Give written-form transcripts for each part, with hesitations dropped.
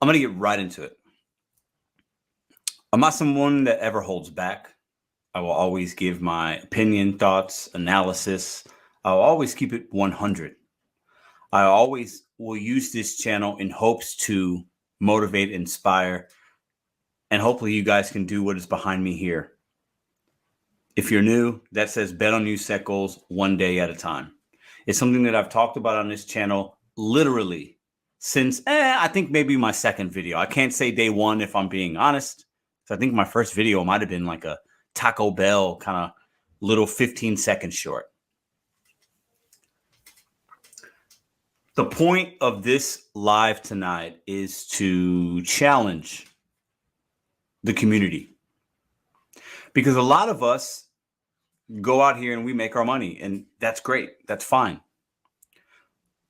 I'm going to get right into it. I'm not someone that ever holds back. I will always give my opinion, thoughts, analysis. I'll always keep it 100. I always will use this channel in hopes to motivate, inspire, and hopefully you guys can do what is behind me here. If you're new, that says Bet on You, set goals one day at a time. It's something that I've talked about on this channel literally since, I think maybe my second video. I can't say day one if I'm being honest. So I think my first video might have been like a Taco Bell kind of little 15 seconds short. The point of this live tonight is to challenge the community. Because a lot of us go out here and we make our money, and that's great. That's fine.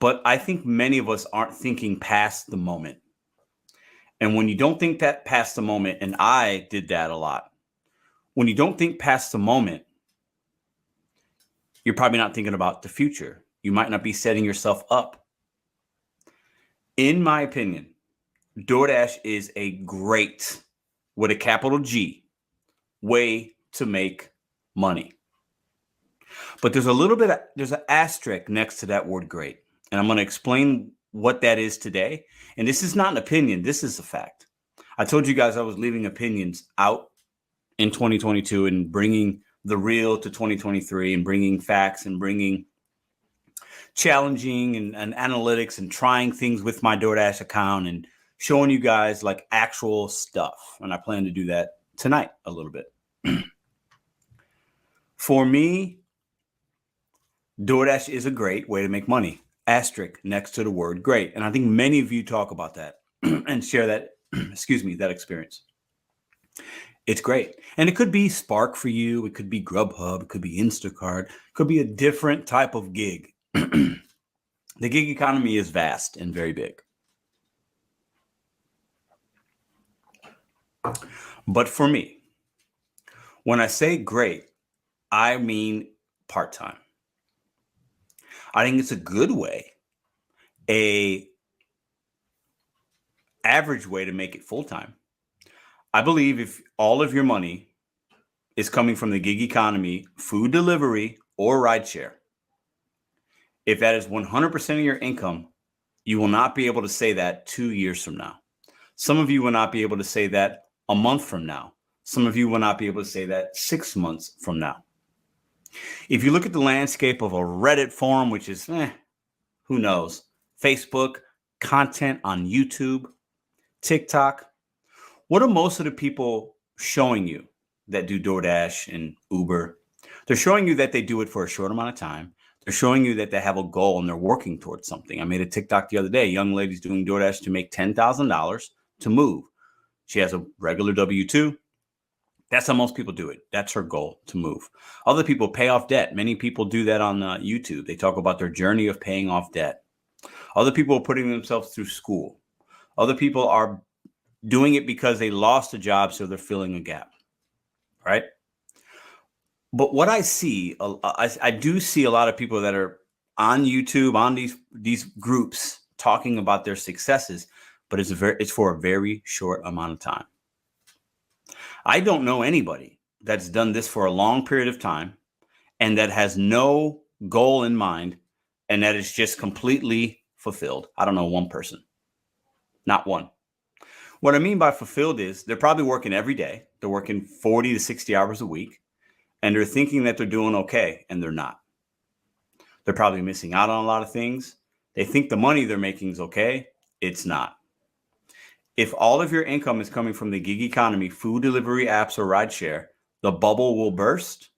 But I think many of us aren't thinking past the moment. And when you don't think that past the moment, and I did that a lot, when you don't think past the moment, you're probably not thinking about the future. You might not be setting yourself up. In my opinion, DoorDash is a great, with a capital G, way to make money. But there's an asterisk next to that word great. And I'm going to explain what that is today. And this is not an opinion. This is a fact. I told you guys I was leaving opinions out in 2022 and bringing the real to 2023 and bringing facts and bringing challenging and analytics and trying things with my DoorDash account and showing you guys like actual stuff. And I plan to do that tonight a little bit. For me, DoorDash is a great way to make money. Asterisk next to the word great. And I think many of you talk about that and share that, that experience. It's great. And it could be Spark for you. It could be Grubhub. It could be Instacart. It could be a different type of gig. The gig economy is vast and very big. But for me, when I say great, I mean part-time. I think it's a good way, a average way to make it full-time. I believe if all of your money is coming from the gig economy, food delivery, or rideshare, if that is 100% of your income, you will not be able to say that 2 years from now. Some of you will not be able to say that a month from now. Some of you will not be able to say that 6 months from now. If you look at the landscape of a Reddit forum, which is, who knows, Facebook, content on YouTube, TikTok, what are most of the people showing you that do DoorDash and Uber? They're showing you that they do it for a short amount of time. They're showing you that they have a goal and they're working towards something. I made a TikTok the other day. A young lady's doing DoorDash to make $10,000 to move. She has a regular W-2. That's how most people do it. That's her goal, to move. Other people pay off debt. Many people do that on YouTube. They talk about their journey of paying off debt. Other people are putting themselves through school. Other people are doing it because they lost a job, so they're filling a gap, right? But what I see, I do see a lot of people that are on YouTube, on these groups, talking about their successes, but it's for a very short amount of time. I don't know anybody that's done this for a long period of time and that has no goal in mind and that is just completely fulfilled. I don't know one person, not one. What I mean by fulfilled is they're probably working every day. They're working 40 to 60 hours a week and they're thinking that they're doing okay, and they're not. They're probably missing out on a lot of things. They think the money they're making is okay. It's not. If all of your income is coming from the gig economy, food delivery apps or rideshare, the bubble will burst.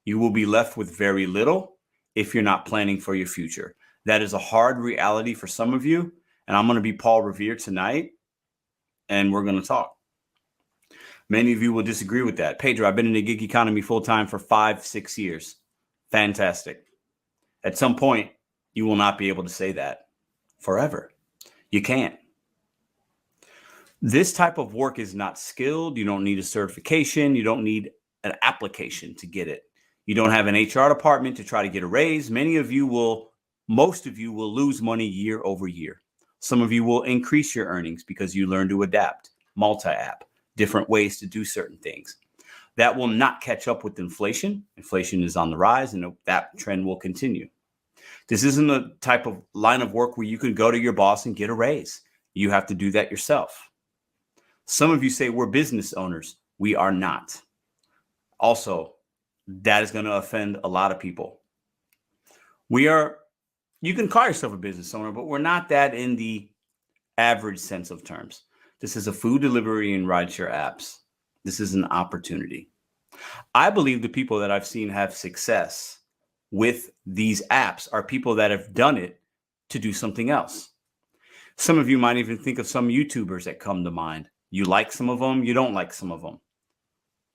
You will be left with very little if you're not planning for your future. That is a hard reality for some of you. And I'm going to be Paul Revere tonight, and we're going to talk. Many of you will disagree with that. Pedro, I've been in the gig economy full-time for 5-6 years. Fantastic. At some point, you will not be able to say that forever. You can't. This type of work is not skilled. You don't need a certification. You don't need an application to get it. You don't have an HR department to try to get a raise. Most of you will lose money year over year. Some of you will increase your earnings because you learn to adapt, multi-app, different ways to do certain things. That will not catch up with inflation. Inflation is on the rise, and that trend will continue. This isn't a type of line of work where you can go to your boss and get a raise. You have to do that yourself. Some of you say we're business owners. We are not. Also, that is going to offend a lot of people. You can call yourself a business owner, but we're not that in the average sense of terms. This is a food delivery and rideshare apps. This is an opportunity. I believe the people that I've seen have success with these apps are people that have done it to do something else. Some of you might even think of some YouTubers that come to mind. You like some of them, you don't like some of them.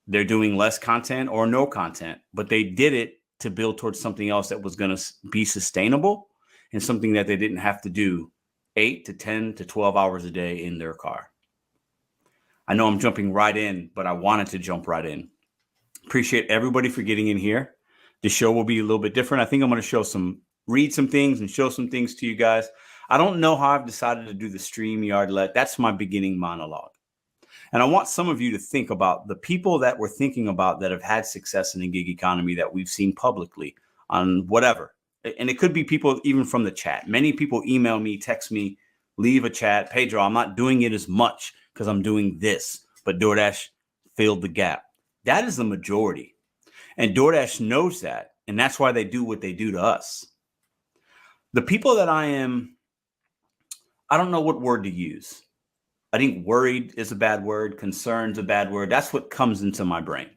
They're doing less content or no content, but they did it to build towards something else that was going to be sustainable and something that they didn't have to do 8 to 10 to 12 hours a day in their car. I know I'm jumping right in, but I wanted to jump right in. Appreciate everybody for getting in here. The show will be a little bit different. I think I'm going to read some things and show some things to you guys. I don't know how I've decided to do the StreamYard. That's my beginning monologue. And I want some of you to think about the people that we're thinking about that have had success in the gig economy that we've seen publicly on whatever. And it could be people even from the chat. Many people email me, text me, leave a chat. Pedro, I'm not doing it as much because I'm doing this, but DoorDash filled the gap. That is the majority. And DoorDash knows that. And that's why they do what they do to us. The people that I don't know what word to use. I think worried is a bad word. Concerned's a bad word. That's what comes into my brain.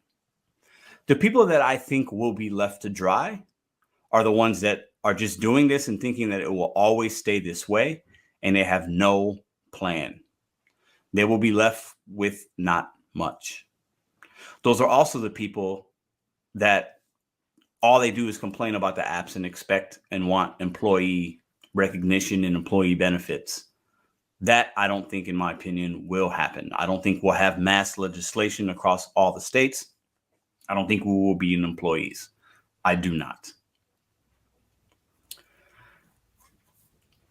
The people that I think will be left to dry are the ones that are just doing this and thinking that it will always stay this way, and they have no plan. They will be left with not much. Those are also the people that all they do is complain about the apps and expect and want employee recognition and employee benefits. That, I don't think, in my opinion, will happen. I don't think we'll have mass legislation across all the states. I don't think we will be in employees. I do not.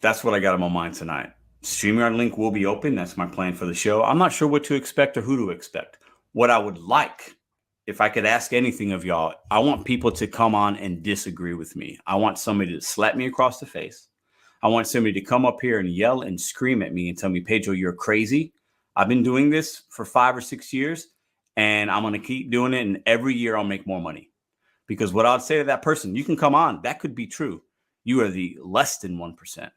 That's what I got on my mind tonight. StreamYard link will be open. That's my plan for the show. I'm not sure what to expect or who to expect. What I would like, if I could ask anything of y'all, I want people to come on and disagree with me. I want somebody to slap me across the face. I want somebody to come up here and yell and scream at me and tell me, Pedro, you're crazy. I've been doing this for 5 or 6 years, and I'm going to keep doing it. And every year I'll make more money. Because what I'd say to that person, you can come on. That could be true. You are the less than 1%.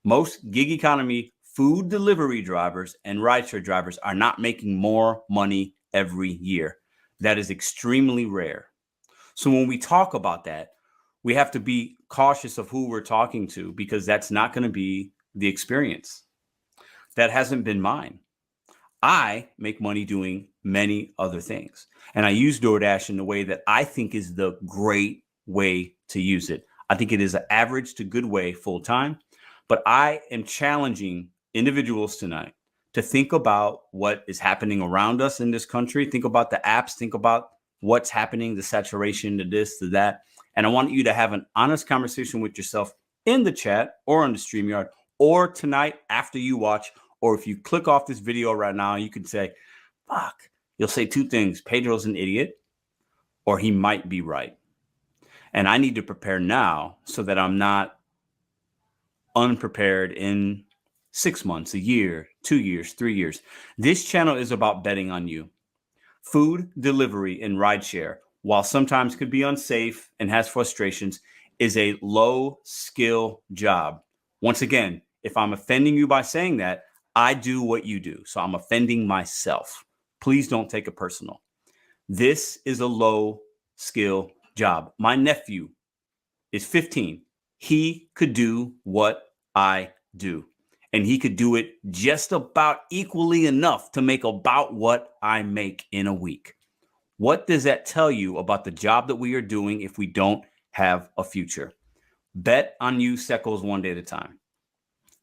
Most gig economy food delivery drivers and rideshare drivers are not making more money every year. That is extremely rare. So when we talk about that, we have to be cautious of who we're talking to, because that's not going to be the experience. That hasn't been mine. I make money doing many other things. And I use DoorDash in the way that I think is the great way to use it. I think it is an average to good way full time. But I am challenging individuals tonight to think about what is happening around us in this country. Think about the apps. Think about what's happening, the saturation, to this, to that. And I want you to have an honest conversation with yourself in the chat or on the StreamYard, or tonight after you watch, or if you click off this video right now, you can say, fuck, you'll say 2 things. Pedro's an idiot, or he might be right. And I need to prepare now so that I'm not unprepared in 6 months, a year, 2 years, 3 years. This channel is about betting on you. Food delivery and rideshare, while sometimes could be unsafe and has frustrations, is a low skill job. Once again, if I'm offending you by saying that, I do what you do. So I'm offending myself. Please don't take it personal. This is a low skill job. My nephew is 15. He could do what I do, and he could do it just about equally enough to make about what I make in a week. What does that tell you about the job that we are doing if we don't have a future? Bet on you, Seckles, one day at a time.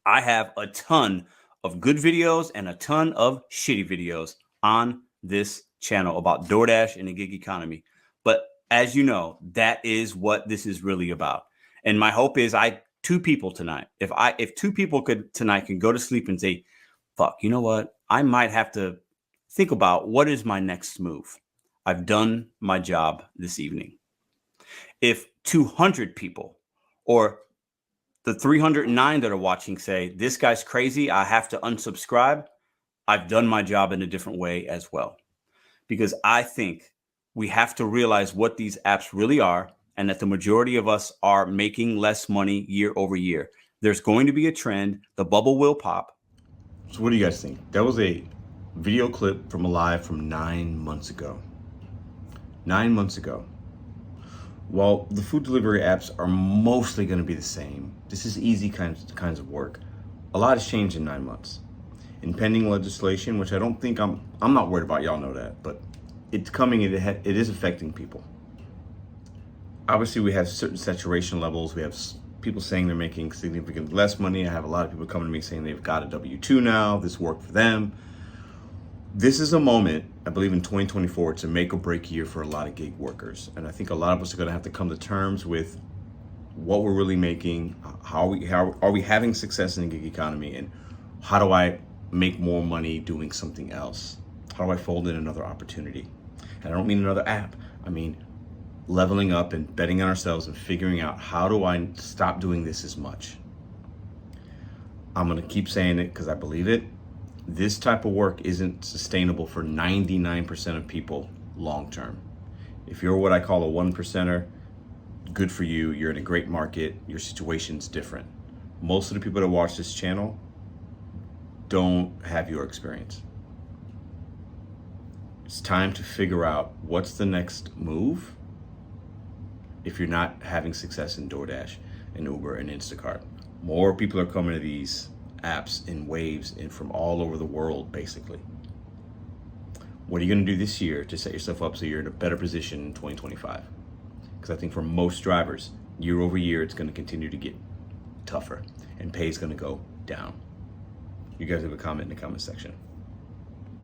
I have a ton of good videos and a ton of shitty videos on this channel about DoorDash and the gig economy. But as you know, that is what this is really about. And my hope is I two people tonight, if two people tonight can go to sleep and say, fuck, you know what? I might have to think about what is my next move. I've done my job this evening. If 200 people or the 309 that are watching say, this guy's crazy, I have to unsubscribe, I've done my job in a different way as well. Because I think we have to realize what these apps really are, and that the majority of us are making less money year over year. There's going to be a trend. The bubble will pop. So what do you guys think? That was a video clip from a live from 9 months ago. 9 months ago. While the food delivery apps are mostly going to be the same, this is easy kinds of work. A lot has changed in 9 months. In pending legislation, which I don't think I'm not worried about, y'all know that, but it's coming, it is affecting people. Obviously, we have certain saturation levels. We have people saying they're making significantly less money. I have a lot of people coming to me saying they've got a W-2 now, this worked for them. This is a moment, I believe in 2024, it's a make or break year for a lot of gig workers. And I think a lot of us are gonna have to come to terms with what we're really making, how are we having success in the gig economy, and how do I make more money doing something else? How do I fold in another opportunity? And I don't mean another app, I mean leveling up and betting on ourselves and figuring out, how do I stop doing this as much? I'm gonna keep saying it because I believe it. This type of work isn't sustainable for 99% of people long term. If you're what I call a 1%er, good for you. You're in a great market. Your situation's different. Most of the people that watch this channel don't have your experience. It's time to figure out what's the next move if you're not having success in DoorDash and Uber and Instacart. More people are coming to these apps in waves and from all over the world, basically. What are you going to do this year to set yourself up so you're in a better position in 2025? Because I think for most drivers, year over year, it's going to continue to get tougher and pay is going to go down. You guys have a comment in the comment section.